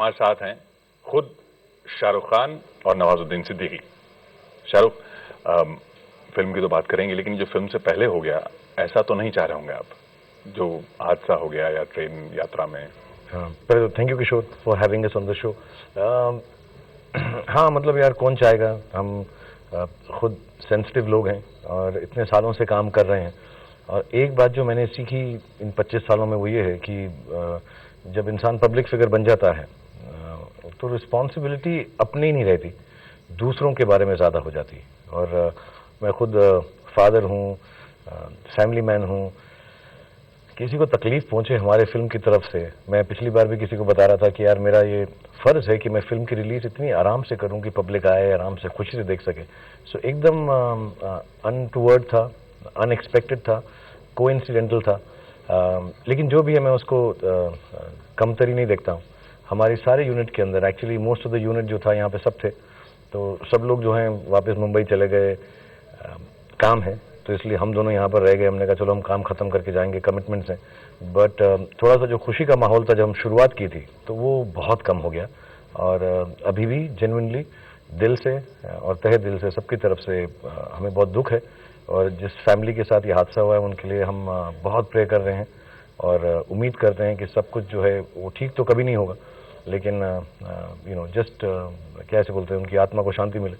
हमारे साथ हैं खुद शाहरुख खान और नवाजुद्दीन सिद्दीकी। शाहरुख, फिल्म की तो बात करेंगे, लेकिन जो फिल्म से पहले हो गया ऐसा तो नहीं चाह रहे होंगे आप, जो हादसा हो गया या ट्रेन यात्रा में। पहले तो thank you Kishore for having us on the show. हाँ मतलब यार कौन चाहेगा, हम खुद सेंसिटिव लोग हैं और इतने सालों से काम कर रहे हैं। और एक बात जो मैंने सीखी इन 25 सालों में वो ये है कि जब इंसान पब्लिक फिगर बन जाता है तो रिस्पॉन्सिबिलिटी अपनी नहीं रहती, दूसरों के बारे में ज़्यादा हो जाती है। और मैं खुद फादर हूँ, फैमिली मैन हूँ। किसी को तकलीफ पहुंचे हमारे फिल्म की तरफ से, मैं पिछली बार भी किसी को बता रहा था कि यार मेरा ये फर्ज है कि मैं फिल्म की रिलीज इतनी आराम से करूं कि पब्लिक आए आराम से खुशी से देख सके। सो एकदम अनटूवर्ड था, अनएक्सपेक्टेड था, कोइंसिडेंटल था। लेकिन जो भी है मैं उसको कमतरी नहीं देखता हूँ। हमारी सारे यूनिट के अंदर actually most of the unit जो था यहाँ पे सब थे, तो सब लोग जो हैं वापस मुंबई चले गए, काम है तो इसलिए हम दोनों यहाँ पर रह गए। हमने कहा चलो हम काम खत्म करके जाएंगे, कमिटमेंट्स हैं। बट थोड़ा सा जो खुशी का माहौल था जब हम शुरुआत की थी तो वो बहुत कम हो गया। और अभी भी जेन्युइनली दिल से और तहे दिल से सबकी तरफ से हमें बहुत दुख है। और जिस फैमिली के साथ ये हादसा हुआ है उनके लिए हम बहुत प्रे कर रहे हैं और उम्मीद करते हैं कि सब कुछ जो है वो ठीक तो कभी नहीं होगा, लेकिन यू नो जस्ट कैसे बोलते हैं, उनकी आत्मा को शांति मिले।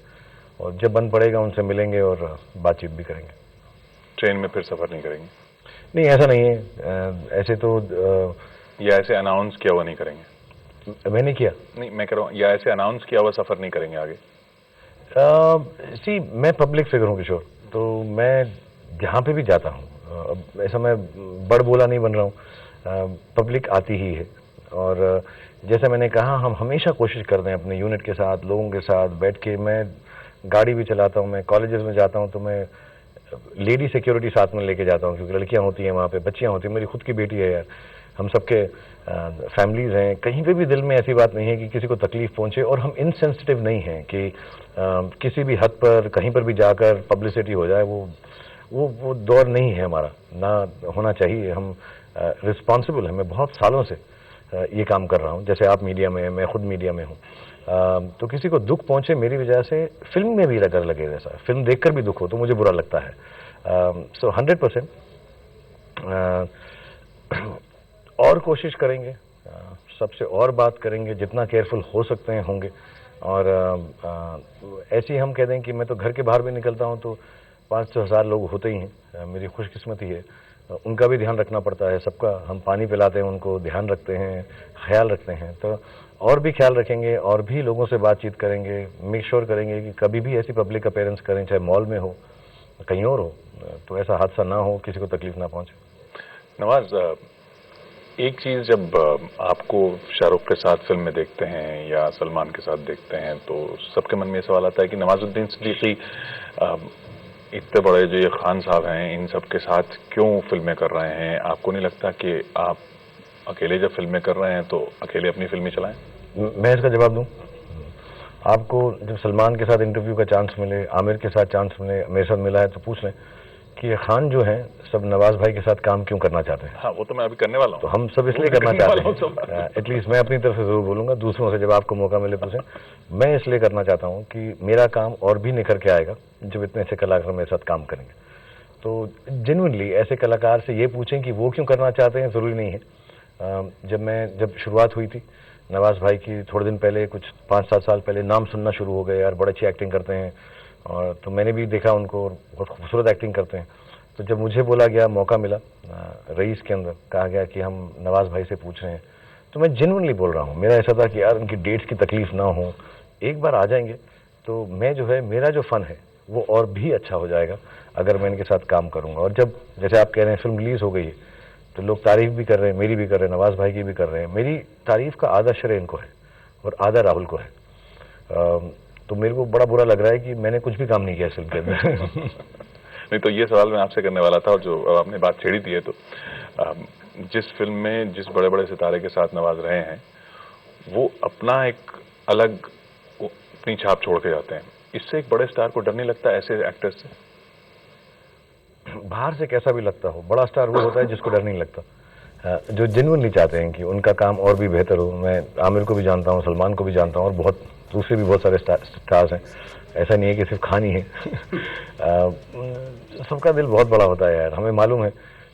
और जब बन पड़ेगा उनसे मिलेंगे और बातचीत भी करेंगे। ट्रेन में फिर सफर नहीं करेंगे? नहीं ऐसा नहीं है, ऐसे तो या ऐसे अनाउंस किया हुआ नहीं करेंगे? मैंने किया नहीं, मैं कह रहा हूँ या ऐसे अनाउंस किया हुआ सफर नहीं करेंगे आगे? सी मैं पब्लिक फिगर हूँ किशोर, तो मैं जहाँ पे भी जाता हूँ ऐसा मैं बड़ बोला नहीं बन रहा हूँ, पब्लिक आती ही है। और जैसे मैंने कहा हम हमेशा कोशिश करते हैं अपने यूनिट के साथ, लोगों के साथ बैठ के। मैं गाड़ी भी चलाता हूँ, मैं कॉलेजेस में जाता हूँ तो मैं लेडी सिक्योरिटी साथ में लेके जाता हूँ, क्योंकि लड़कियाँ होती हैं वहाँ पे, बच्चियाँ होती हैं, मेरी खुद की बेटी है यार, हम सबके फैमिलीज हैं। कहीं पे भी दिल में ऐसी बात नहीं है कि किसी को तकलीफ पहुंचे। और हम इनसेंसिटिव नहीं हैं कि किसी भी हद पर कहीं पर भी जाकर पब्लिसिटी हो जाए, वो दौर नहीं है हमारा, ना होना चाहिए। हम रिस्पॉन्सिबल हैं। मैं बहुत सालों से ये काम कर रहा हूँ, जैसे आप मीडिया में हैं, मैं खुद मीडिया में हूँ। तो किसी को दुख पहुंचे मेरी वजह से, फिल्म में भी अगर लगे वैसा, फिल्म देखकर भी दुख हो तो मुझे बुरा लगता है। सो 100% और कोशिश करेंगे, सबसे और बात करेंगे, जितना केयरफुल हो सकते हैं होंगे। और ऐसे ही हम कह दें कि मैं तो घर के बाहर भी निकलता हूं तो 500,000 लोग होते ही हैं, मेरी खुशकिस्मती है। उनका भी ध्यान रखना पड़ता है, सबका। हम पानी पिलाते हैं उनको, ध्यान रखते हैं, ख्याल रखते हैं, तो और भी ख्याल रखेंगे और भी लोगों से बातचीत करेंगे। मेक श्योर करेंगे कि कभी भी ऐसी पब्लिक अपीयरेंस करें, चाहे मॉल में हो कहीं और हो, तो ऐसा हादसा ना हो, किसी को तकलीफ ना पहुंचे। नवाज, एक चीज जब आपको शाहरुख के साथ फिल्म में देखते हैं या सलमान के साथ देखते हैं तो सबके मन में ये सवाल आता है कि नवाजुद्दीन सिद्दीकी इतने बड़े जो ये खान साहब हैं, इन सब के साथ क्यों फिल्में कर रहे हैं? आपको नहीं लगता कि आप अकेले जब फिल्में कर रहे हैं तो अकेले अपनी फिल्में चलाएं? मैं इसका जवाब दूं? आपको जब सलमान के साथ इंटरव्यू का चांस मिले, आमिर के साथ चांस मिले, मेरे साथ मिला है, तो पूछ लें कि ये खान जो हैं सब नवाज भाई के साथ काम क्यों करना चाहते हैं। हाँ, वो तो मैं अभी करने वाला हूँ। तो हम सब इसलिए करना चाहते हैं, एटलीस्ट मैं अपनी तरफ से जरूर बोलूंगा, दूसरों से जब आपको मौका मिले पूछें। मैं इसलिए करना चाहता हूं कि मेरा काम और भी निखर के आएगा जब इतने ऐसे कलाकार मेरे साथ काम करेंगे। तो जेन्युइनली ऐसे कलाकार से ये पूछें कि वो क्यों करना चाहते हैं, जरूरी नहीं है। जब शुरुआत हुई थी नवाज भाई की, थोड़े दिन पहले, कुछ 5-7 साल पहले, नाम सुनना शुरू हो गए यार, बड़ी अच्छी एक्टिंग करते हैं। और तो मैंने भी देखा उनको, बहुत खूबसूरत एक्टिंग करते हैं। तो जब मुझे बोला गया, मौका मिला रईस के अंदर, कहा गया कि हम नवाज भाई से पूछ रहे हैं, तो मैं जेन्युइनली बोल रहा हूँ, मेरा ऐसा था कि यार उनकी डेट्स की तकलीफ ना हो, एक बार आ जाएंगे तो मैं जो है, मेरा जो फन है वो और भी अच्छा हो जाएगा अगर मैं इनके साथ काम करूंगा। और जब, जैसे आप कह रहे हैं, फिल्म रिलीज हो गई है तो लोग तारीफ भी कर रहे हैं, मेरी भी कर रहे हैं, नवाज भाई की भी कर रहे हैं। मेरी तारीफ का आधा श्रेय इनको है और आधा राहुल को है। तो मेरे को बड़ा बुरा लग रहा है कि मैंने कुछ भी काम नहीं किया इस फिल्म के अंदर। नहीं, तो ये सवाल मैं आपसे करने वाला था, और जो आपने बात छेड़ी दी है, तो जिस फिल्म में जिस बड़े बड़े सितारे के साथ नवाज रहे हैं वो अपना एक अलग अपनी छाप छोड़ के जाते हैं। इससे एक बड़े स्टार को डर नहीं लगता ऐसे एक्टर्स से? बाहर से कैसा भी लगता हो, बड़ा स्टार वो होता है जिसको डर नहीं लगता। जो जेन्युइनली चाहते हैं कि उनका काम और भी बेहतर हो। मैं आमिर को भी जानता हूँ, सलमान को भी जानता हूँ, और बहुत दूसरे भी बहुत सारे स्टार्स हैं। ऐसा नहीं है कि सिर्फ खान ही है। सबका दिल बहुत बड़ा होता है यार। हमें मालूम है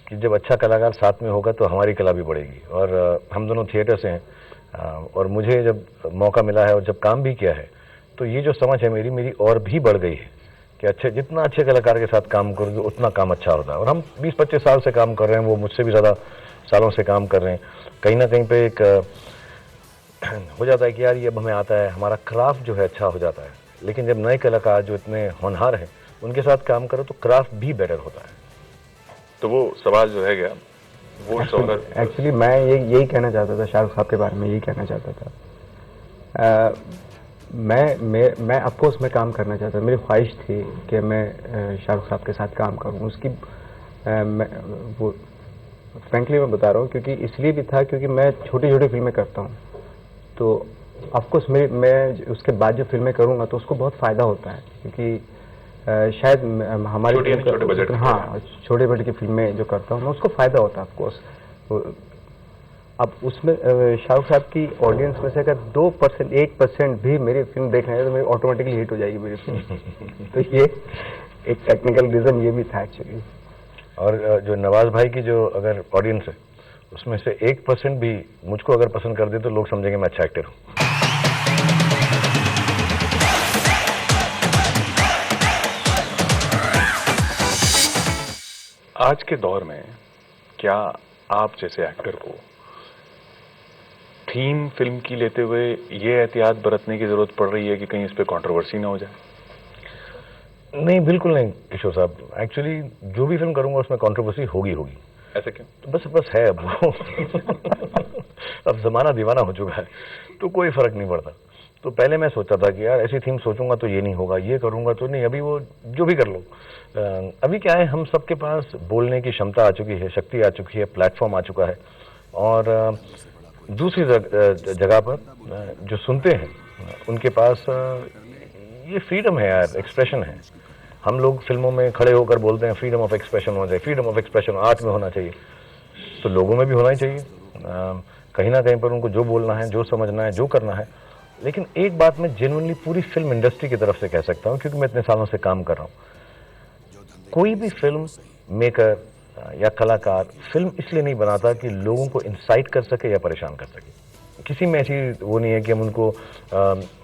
कि जब अच्छा कलाकार साथ में होगा तो हमारी कला भी बढ़ेगी। और हम दोनों थिएटर से हैं, और मुझे जब मौका मिला है और जब काम भी किया है, तो ये जो समझ है मेरी और भी बढ़ गई है कि अच्छे, जितना अच्छे कलाकार के साथ काम करोगे उतना काम अच्छा होता है। और हम 20-25 साल से काम कर रहे हैं, वो मुझसे भी ज़्यादा सालों से काम कर रहे हैं। कहीं ना कहीं पे एक हो जाता है कि यार ये अब हमें आता है, हमारा क्राफ्ट जो है अच्छा हो जाता है। लेकिन जब नए कलाकार जो इतने होनहार हैं उनके साथ काम करो तो क्राफ्ट भी बेटर होता है। तो वो सवाल जो है गया, वो सवाल एक्चुअली मैं यही कहना चाहता था, शाहरुख साहब के बारे में यही कहना चाहता था। मैं ऑफकोर्स मैं काम करना चाहता था, मेरी ख्वाहिश थी कि मैं शाहरुख साहब के साथ काम करूं। उसकी वो फ्रेंकली मैं बता रहा हूं, क्योंकि इसलिए भी था क्योंकि मैं छोटी छोटी फिल्में करता हूं, तो ऑफकोर्स मैं उसके बाद जो फिल्में करूंगा तो उसको बहुत फ़ायदा होता है, क्योंकि शायद हमारे छोटे बजट, हाँ, छोटे बजट की फिल्में जो करता हूँ मैं उसको फ़ायदा होता है ऑफकोर्स। अब उसमें शाहरुख साहब की ऑडियंस में से अगर 2%, 1% भी मेरी फिल्म देख रहे हैं तो मेरी ऑटोमेटिकली हिट हो जाएगी मेरी फिल्म। तो ये एक टेक्निकल रीज़न ये भी था एक्चुअली। और जो नवाज भाई की जो अगर ऑडियंस है उसमें से 1% भी मुझको अगर पसंद कर दे तो लोग समझेंगे मैं अच्छा एक्टर हूँ। आज के दौर में क्या आप जैसे एक्टर को थीम फिल्म की लेते हुए ये एहतियात बरतने की जरूरत पड़ रही है कि कहीं इस पे कंट्रोवर्सी ना हो जाए? नहीं, बिल्कुल नहीं किशोर साहब। एक्चुअली जो भी फिल्म करूंगा उसमें कंट्रोवर्सी होगी। ऐसे क्यों? तो बस है अब वो। अब जमाना दीवाना हो चुका है तो कोई फर्क नहीं पड़ता। तो पहले मैं सोचता था कि यार ऐसी थीम सोचूंगा तो ये नहीं होगा, ये करूंगा तो नहीं। अभी वो जो भी कर लो, अभी क्या है, हम सबके पास बोलने की क्षमता आ चुकी है, शक्ति आ चुकी है, प्लेटफॉर्म आ चुका है। और दूसरी जगह पर जो सुनते हैं उनके पास ये फ्रीडम है यार, एक्सप्रेशन है। हम लोग फिल्मों में खड़े होकर बोलते हैं फ्रीडम ऑफ एक्सप्रेशन होना चाहिए, फ्रीडम ऑफ एक्सप्रेशन आर्ट में होना चाहिए, तो लोगों में भी होना ही चाहिए। कहीं ना कहीं पर उनको जो बोलना है, जो समझना है, जो करना है। लेकिन एक बात मैं जेन्युइनली पूरी फिल्म इंडस्ट्री की तरफ से कह सकता हूं, क्योंकि मैं इतने सालों से काम कर रहा हूं, कोई भी फिल्म मेकर या कलाकार फिल्म इसलिए नहीं बनाता कि लोगों को इंसाइट कर सके या परेशान कर सके। किसी में ऐसी वो नहीं है कि हम उनको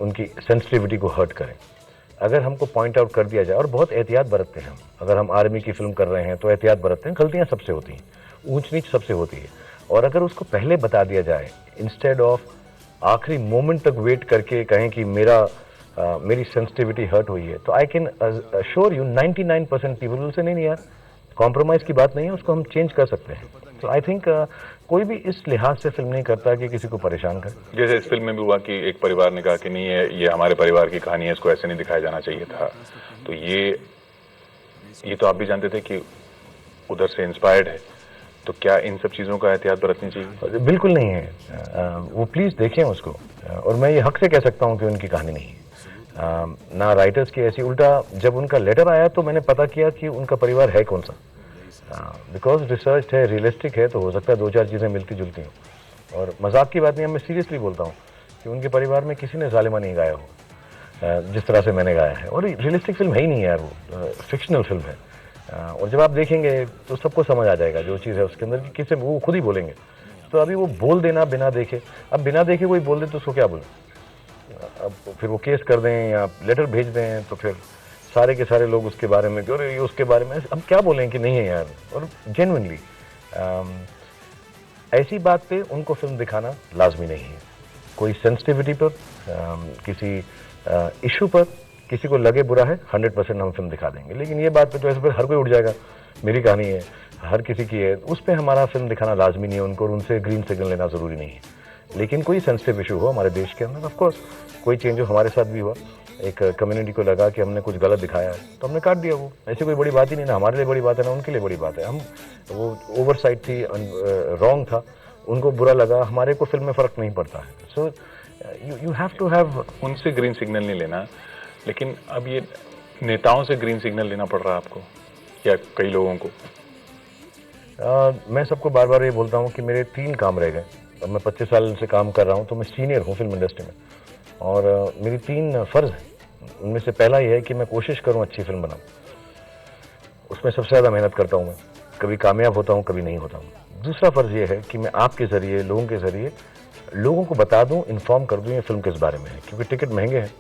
उनकी सेंसिटिविटी को हर्ट करें। अगर हमको पॉइंट आउट कर दिया जाए, और बहुत एहतियात बरतते हैं हम, अगर हम आर्मी की फिल्म कर रहे हैं तो एहतियात बरतते हैं। गलतियां सबसे होती हैं, ऊंच नीच सबसे होती है, और अगर उसको पहले बता दिया जाए इंस्टेड ऑफ आखिरी मोमेंट तक वेट करके कहें कि मेरी सेंसिटिविटी हर्ट हुई है, तो I can assure you 99% people will say नहीं यार, कॉम्प्रोमाइज की बात नहीं है, उसको हम चेंज कर सकते हैं। तो आई थिंक कोई भी इस लिहाज से फिल्म नहीं करता कि किसी को परेशान करे। जैसे इस फिल्म में भी हुआ कि एक परिवार ने कहा कि नहीं है, ये हमारे परिवार की कहानी है, इसको ऐसे नहीं दिखाया जाना चाहिए था। तो ये तो आप भी जानते थे कि उधर से इंस्पायर्ड है, तो क्या इन सब चीजों का एहतियात बरतनी चाहिए? बिल्कुल नहीं है। वो प्लीज देखें उसको, और मैं ये हक से कह सकता हूँ कि उनकी कहानी नहीं है। ना राइटर्स की ऐसी, उल्टा जब उनका लेटर आया तो मैंने पता किया कि उनका परिवार है कौन सा। बिकॉज रिसर्च है, रियलिस्टिक है, तो हो सकता है 2-4 चीज़ें मिलती जुलती हों। और मजाक की बात नहीं है, मैं सीरियसली बोलता हूँ कि उनके परिवार में किसी ने जालिमा नहीं गाया हो जिस तरह से मैंने गाया है। और रियलिस्टिक फिल्म है ही नहीं यार, वो फिक्शनल फिल्म है। और जब आप देखेंगे तो सबको समझ आ जाएगा जो चीज़ है उसके अंदर, कि किसे वो खुद ही बोलेंगे। तो अभी वो बोल देना बिना देखे, अब बिना देखे कोई बोल दे तो उसको क्या बोले, अब फिर वो केस कर दें या लेटर भेज दें तो फिर सारे के सारे लोग उसके बारे में, और ये उसके बारे में अब क्या बोलें कि नहीं है यार। और जेन्युइनली ऐसी बात पे उनको फिल्म दिखाना लाजमी नहीं है। कोई सेंसिटिविटी पर, किसी इशू पर किसी को लगे बुरा है, 100% हम फिल्म दिखा देंगे। लेकिन ये बात पे तो ऐसे फिर हर कोई उठ जाएगा, मेरी कहानी है, हर किसी की है, उस पर हमारा फिल्म दिखाना लाजमी नहीं है उनको, और उनसे ग्रीन सिग्नल लेना ज़रूरी नहीं है। लेकिन कोई सेंसिटिव इशू हो हमारे देश के अंदर, ऑफकोर्स कोई चेंज हो, हमारे साथ भी हुआ, एक कम्युनिटी को लगा कि हमने कुछ गलत दिखाया है तो हमने काट दिया। वो ऐसी कोई बड़ी बात ही नहीं, ना हमारे लिए बड़ी बात है ना उनके लिए बड़ी बात है। हम वो ओवरसाइट थी, रॉन्ग था, उनको बुरा लगा, हमारे को फिल्म में फ़र्क नहीं पड़ता है। So you have to have, उनसे ग्रीन सिग्नल नहीं लेना, लेकिन अब ये नेताओं से ग्रीन सिग्नल लेना पड़ रहा है आपको या कई लोगों को? मैं सबको बार बार ये बोलता हूँ कि मेरे 3 काम रह गए। अब मैं 25 साल से काम कर रहा हूँ, तो मैं सीनियर हूँ फिल्म इंडस्ट्री में, और मेरी 3 फर्ज हैं। उनमें से पहला ये है कि मैं कोशिश करूँ अच्छी फिल्म बनाऊँ, उसमें सबसे ज़्यादा मेहनत करता हूँ मैं, कभी कामयाब होता हूँ कभी नहीं होता हूँ। दूसरा फर्ज ये है कि मैं आपके ज़रिए, लोगों के ज़रिए लोगों को बता दूँ, इन्फॉर्म कर दूँ ये फिल्म किस बारे में है, क्योंकि टिकट महंगे हैं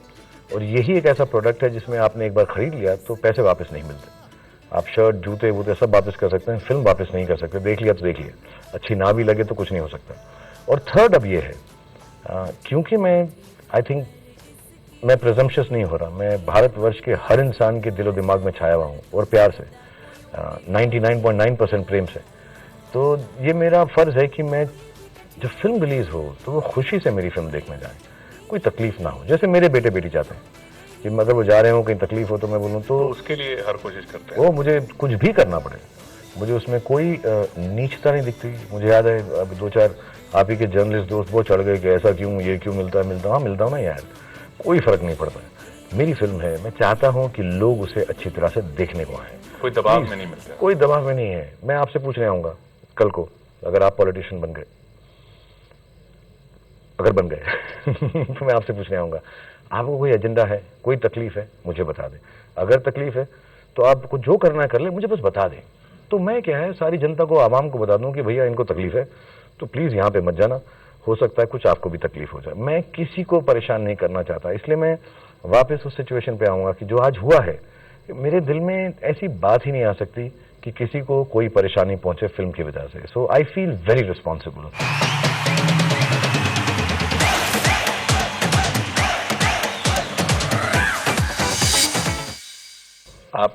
और यही एक ऐसा प्रोडक्ट है जिसमें आपने एक बार खरीद लिया तो पैसे वापस नहीं मिलते। आप शर्ट, जूते वूते सब वापस कर सकते हैं, फिल्म वापस नहीं कर सकते। देख लिया तो देख लिया, अच्छी ना भी लगे तो कुछ नहीं हो सकता। और थर्ड अब ये है, क्योंकि मैं आई थिंक मैं प्रेजम्पशस नहीं हो रहा, मैं भारतवर्ष के हर इंसान के दिलो दिमाग में छाया हुआ हूँ और प्यार से, 99.9% प्रेम से। तो ये मेरा फर्ज है कि मैं जब फिल्म रिलीज हो तो वो खुशी से मेरी फिल्म देखने जाए, कोई तकलीफ ना हो। जैसे मेरे बेटे बेटी चाहते हैं कि अगर वो जा रहे हो कहीं तकलीफ हो तो मैं बोलूँ तो उसके लिए हर कोशिश करते हैं। वो मुझे कुछ भी करना पड़े, मुझे उसमें कोई नीचता नहीं दिखती। मुझे याद है अब 2-4 आप ही के जर्नलिस्ट दोस्त वो चढ़ गए कि ऐसा क्यों, ये क्यों मिलता है। हाँ मिलता हूँ ना यार, कोई फर्क नहीं पड़ता है। मेरी फिल्म है, मैं चाहता हूँ कि लोग उसे अच्छी तरह से देखने को आए। कोई दबाव में नहीं मिलता, कोई दबाव में नहीं है। मैं आपसे पूछने आऊंगा कल को, अगर आप पॉलिटिशियन बन गए, अगर बन गए तो मैं आपसे पूछने आऊंगा, आपको कोई एजेंडा है, कोई तकलीफ है, मुझे बता दें। अगर तकलीफ है तो आपको जो करना है कर ले, मुझे बस बता दें। तो मैं क्या है, सारी जनता को, आवाम को बता दूं कि भैया इनको तकलीफ है तो प्लीज यहां पे मत जाना, हो सकता है कुछ आपको भी तकलीफ हो जाए। मैं किसी को परेशान नहीं करना चाहता, इसलिए मैं वापस उस सिचुएशन पे आऊंगा कि जो आज हुआ है, मेरे दिल में ऐसी बात ही नहीं आ सकती कि किसी को कोई परेशानी पहुंचे फिल्म की वजह से। सो आई फील वेरी रिस्पॉन्सिबल। आप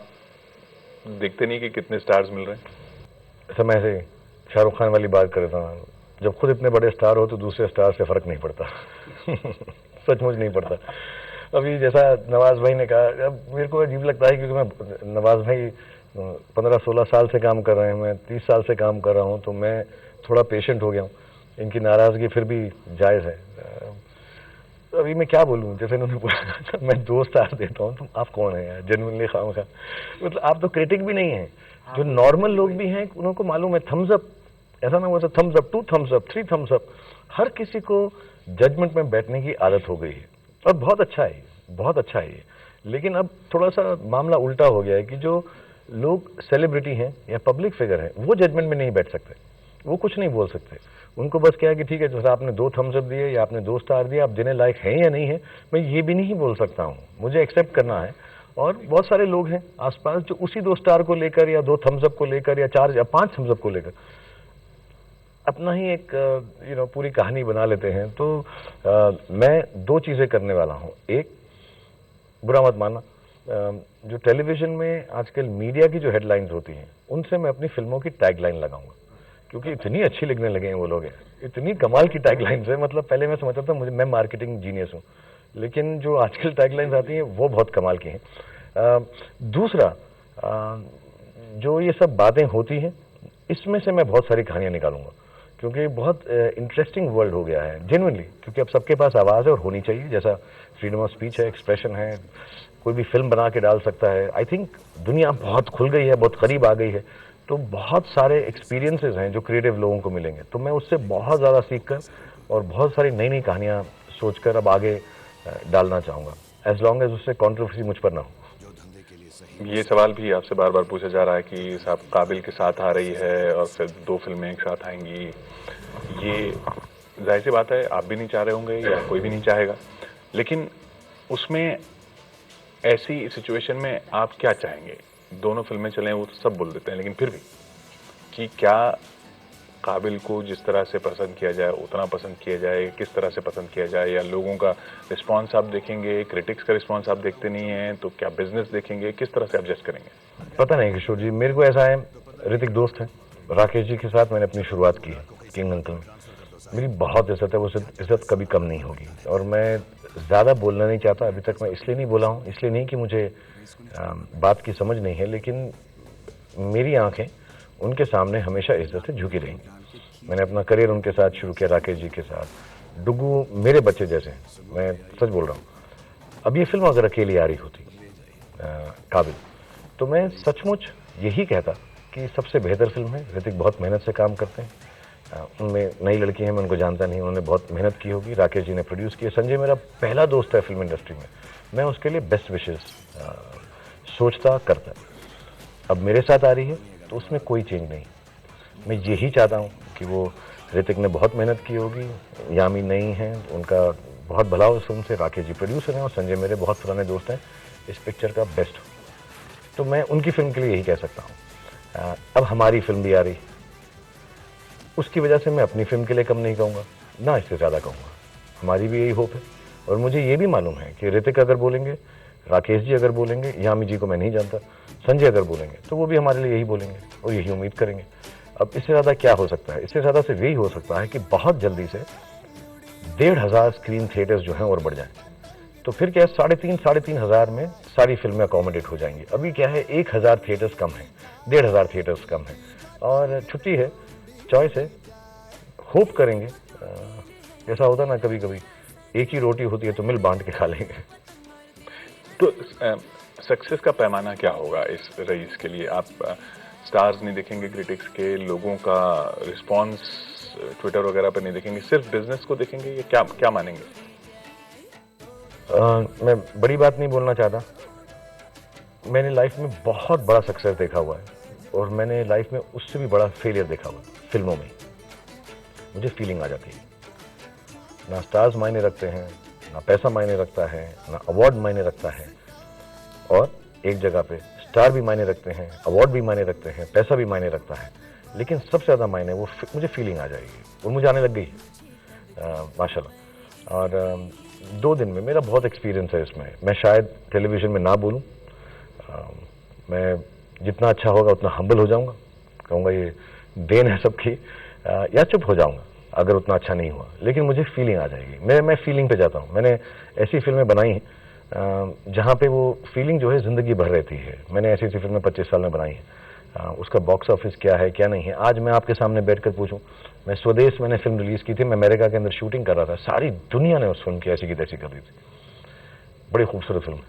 देखते नहीं कि कितने स्टार्स मिल रहे हैं? ऐसा मैं ऐसे शाहरुख खान वाली बात कर रहा था, जब खुद इतने बड़े स्टार हो तो दूसरे स्टार से फर्क नहीं पड़ता सचमुच नहीं पड़ता। अभी जैसा नवाज भाई ने कहा, अब मेरे को अजीब लगता है क्योंकि मैं, नवाज भाई 15-16 साल से काम कर रहे हैं, मैं 30 साल से काम कर रहा हूं, तो मैं थोड़ा पेशेंट हो गया हूं। इनकी नाराजगी फिर भी जायज़ है। अभी मैं क्या बोलूं, जैसे उन्होंने बोला मैं 2 स्टार देता हूं, तो आप कौन है यार, जेन्युइनली खामखा। मतलब आप तो क्रिटिक भी नहीं है, जो नॉर्मल लोग भी हैं उनको मालूम है थम्स अप, ऐसा ना हुआ था thumbs up, 2 thumbs up, 3 thumbs up. हर किसी को जजमेंट में बैठने की आदत हो गई है और बहुत अच्छा है, बहुत अच्छा है ये। लेकिन अब थोड़ा सा मामला उल्टा हो गया है कि जो लोग सेलिब्रिटी हैं या पब्लिक फिगर हैं वो जजमेंट में नहीं बैठ सकते, वो कुछ नहीं बोल सकते। उनको बस क्या है कि ठीक है, जैसे आपने 2 थम्स अप दिए या आपने 2 स्टार दिए, आप देने लायक हैं या नहीं है, मैं ये भी नहीं बोल सकता हूँ, मुझे एक्सेप्ट करना है। और बहुत सारे लोग हैं आसपास जो उसी 2 स्टार को लेकर या 2 थम्स अप को लेकर या 4 या 5 थम्स अप को लेकर अपना ही एक पूरी कहानी बना लेते हैं। तो मैं 2 चीजें करने वाला हूं। एक, बुरा मत मानना, जो टेलीविजन में आजकल मीडिया की जो हेडलाइंस होती हैं उनसे मैं अपनी फिल्मों की टैगलाइन लगाऊंगा, क्योंकि इतनी अच्छी लिखने लगे हैं वो लोग, इतनी कमाल की टैगलाइंस है। मतलब पहले मैं समझता था मैं मार्केटिंग जीनियस हूं, लेकिन जो आजकल टैगलाइंस आती हैं वो बहुत कमाल की हैं। दूसरा, जो ये सब बातें होती हैं इसमें से मैं बहुत सारी कहानियां निकालूंगा, क्योंकि बहुत इंटरेस्टिंग वर्ल्ड हो गया है जेन्युइनली, क्योंकि अब सबके पास आवाज़ है और होनी चाहिए। जैसा फ्रीडम ऑफ स्पीच है, एक्सप्रेशन है, कोई भी फिल्म बना के डाल सकता है। आई थिंक दुनिया बहुत खुल गई है, बहुत करीब आ गई है, तो बहुत सारे एक्सपीरियंसेस हैं जो क्रिएटिव लोगों को मिलेंगे। तो मैं उससे बहुत ज़्यादा सीख कर और बहुत सारी नई नई कहानियाँ सोच कर अब आगे डालना चाहूँगा, एज लॉन्ग एज उससे कॉन्ट्रोवर्सी मुझ पर ना हो। ये सवाल भी आपसे बार बार पूछा जा रहा है कि साहब काबिल के साथ आ रही है और फिर 2 फिल्में एक साथ आएंगी। ये जाहिर सी बात है, आप भी नहीं चाह रहे होंगे या कोई भी नहीं चाहेगा, लेकिन उसमें ऐसी सिचुएशन में आप क्या चाहेंगे? दोनों फिल्में चलें वो तो सब बोल देते हैं, लेकिन फिर भी कि क्या काबिल को जिस तरह से पसंद किया जाए उतना पसंद किया जाए, किस तरह से पसंद किया जाए, या लोगों का रिस्पांस आप देखेंगे, क्रिटिक्स का रिस्पांस आप देखते नहीं हैं, तो क्या बिजनेस देखेंगे, किस तरह से आप जज करेंगे? पता नहीं किशोर जी, मेरे को ऐसा है, ऋतिक दोस्त है, राकेश जी के साथ मैंने अपनी शुरुआत की है किंग अंकल में, मेरी बहुत इज्जत है, वो इज्जत कभी कम नहीं होगी। और मैं ज़्यादा बोलना नहीं चाहता, अभी तक मैं इसलिए नहीं बोला हूँ, इसलिए नहीं कि मुझे बात की समझ नहीं है, लेकिन मेरी आंखें उनके सामने हमेशा इज्जत से झुकी रहेंगी। मैंने अपना करियर उनके साथ शुरू किया, राकेश जी के साथ। डुगू मेरे बच्चे जैसे हैं, मैं सच बोल रहा हूँ। अब ये फिल्म अगर अकेली आ रही होती काबिल, तो मैं सचमुच यही कहता की सबसे बेहतर फिल्म है। ऋतिक बहुत मेहनत से काम करते हैं। उनमें नई लड़की है, मैं उनको जानता नहीं, उन्होंने बहुत मेहनत की होगी। राकेश जी ने प्रोड्यूस किया। संजय मेरा पहला दोस्त है फिल्म इंडस्ट्री में, मैं उसके लिए बेस्ट विशेस सोचता करता। अब मेरे साथ आ रही है तो उसमें कोई चेंज नहीं। मैं यही चाहता हूँ कि वो, ऋतिक ने बहुत मेहनत की होगी, यामी नई हैं, उनका बहुत भला हो उस फिल्म से, राकेश जी प्रोड्यूसर हैं और संजय मेरे बहुत पुराने दोस्त हैं, इस पिक्चर का बेस्ट हो। तो मैं उनकी फिल्म के लिए यही कह सकता हूँ। अब हमारी फिल्म भी आ रही, उसकी वजह से मैं अपनी फिल्म के लिए कम नहीं कहूँगा, ना इससे ज़्यादा कहूँगा। हमारी भी यही होप है और मुझे ये भी मालूम है कि ऋतिक अगर बोलेंगे, राकेश जी अगर बोलेंगे, यामी जी को मैं नहीं जानता, संजय अगर बोलेंगे तो वो भी हमारे लिए यही बोलेंगे और यही उम्मीद करेंगे। अब इससे ज़्यादा क्या हो सकता है? इससे ज़्यादा सिर्फ यही हो सकता है कि बहुत जल्दी से 1,500 स्क्रीन थिएटर्स जो हैं और बढ़ जाएं। तो फिर क्या है, 3,500 में सारी फिल्में अकोमोडेट हो जाएंगी। अभी क्या है, 1,000 थिएटर्स कम है, 1,500 थिएटर्स कम है और छुट्टी है, चॉइस है, होप करेंगे। ऐसा होता ना कभी कभी, एक ही रोटी होती है तो मिल बांट के खा लेंगे। तो सक्सेस का पैमाना क्या होगा इस रईस के लिए? आप स्टार्स नहीं देखेंगे, क्रिटिक्स के लोगों का रिस्पांस ट्विटर वगैरह पर नहीं देखेंगे, सिर्फ बिजनेस को देखेंगे, ये क्या क्या मानेंगे? मैं बड़ी बात नहीं बोलना चाहता। मैंने लाइफ में बहुत बड़ा सक्सेस देखा हुआ है और मैंने लाइफ में उससे भी बड़ा फेलियर देखा हुआ है फिल्मों में। मुझे फीलिंग आ जाती है, ना स्टार्स मायने रखते हैं, ना पैसा मायने रखता है, ना अवार्ड मायने रखता है। और एक जगह पे स्टार भी मायने रखते हैं, अवार्ड भी मायने रखते हैं, पैसा भी मायने रखता है, लेकिन सबसे ज़्यादा मायने वो मुझे फीलिंग आ जाएगी और मुझे आने लग गई माशाल्लाह। और 2 दिन में मेरा बहुत एक्सपीरियंस है इसमें। मैं शायद टेलीविज़न में ना बोलूं, मैं जितना अच्छा होगा उतना हम्बल हो जाऊंगा, कहूँगा ये देन है सबकी, या चुप हो जाऊंगा अगर उतना अच्छा नहीं हुआ, लेकिन मुझे फीलिंग आ जाएगी। मैं फीलिंग पे जाता हूँ। मैंने ऐसी फिल्में बनाई हैं जहाँ पे वो फीलिंग जो है ज़िंदगी भर रहती है। मैंने ऐसी फिल्में 25 साल में बनाई हैं। उसका बॉक्स ऑफिस क्या है क्या नहीं है, आज मैं आपके सामने बैठकर पूछूं। मैं स्वदेश मैंने फिल्म रिलीज़ की थी, मैं अमेरिका के अंदर शूटिंग कर रहा था, सारी दुनिया ने उस फिल्म की ऐसी की तैसी कर दी थी। बड़ी खूबसूरत फिल्म है।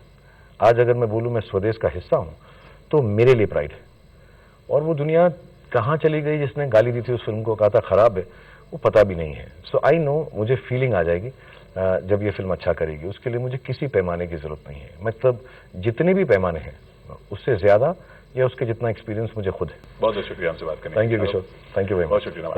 आज अगर मैं बोलूँ मैं स्वदेश का हिस्सा हूँ तो मेरे लिए प्राइड है। और वो दुनिया कहाँ चली गई जिसने गाली दी थी उस फिल्म को, कहा था खराब है, वो पता भी नहीं है। सो आई नो, मुझे फीलिंग आ जाएगी जब ये फिल्म अच्छा करेगी। उसके लिए मुझे किसी पैमाने की जरूरत नहीं है। मतलब जितने भी पैमाने हैं उससे ज्यादा या उसके जितना एक्सपीरियंस मुझे खुद है। बहुत बहुत शुक्रिया हमसे बात करने। Thank you Kishore, thank you very much. बहुत शुक्रिया।